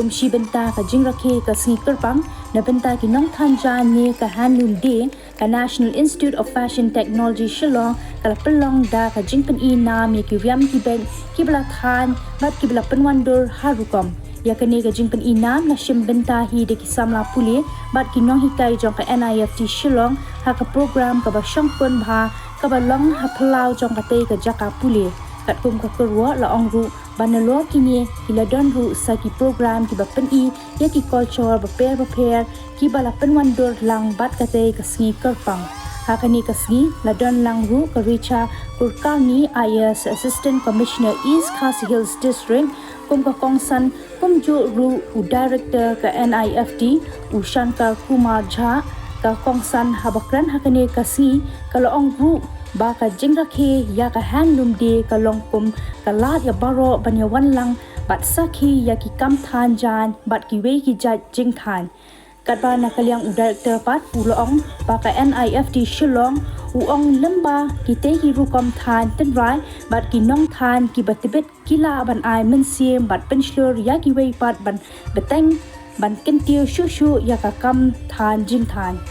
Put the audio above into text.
kumshi benta ka jingrakhe ka sneaker pang na benta ki nong thanja ne ka Handloom day ka National Institute of Fashion Technology Shillong ka pelong da ka jingpen I nam ye ki riam ki ben ki bla than bat ki bla penwandur harukom ya kene ka jingpen I nam na shim benta hi de ki samla pule bat ki nong hikai jong ka NIFT Shillong ha ka program ka ba pynshongkun bha ka ba long ha phalau jong ka te ka jaka pule kat kum ka kerwa la ong ru banalo kini kila don ru sa ki program ki ba pen I ya ki culture ba pair ki ba la penwandur lang bat ka te ka sneaker pang hakani kasgi ladon langru karicha kurkani IS Assistant Commissioner East Khasi Hills District kum ka kongsan kum ju ru u director ka NIFT u Shankar Kumar Jha ka kongsan habakran hakani kasgi kalong ru ba ka jingrakhe ya ka Handloom day ka longkum ka lat ya baro banya wanlang bat sakhi ya ki kam than jan bat ki we ki ja jing than katba na kalyang u director pat puloong ba ka NIFT Shillong u ong lamba ki te ki rukom than ten rai bat ki nong than ki batibet kila ban ai men siem bat penslur ya ki we pat ban beteng ban kentiu shu ya ka kam than jing than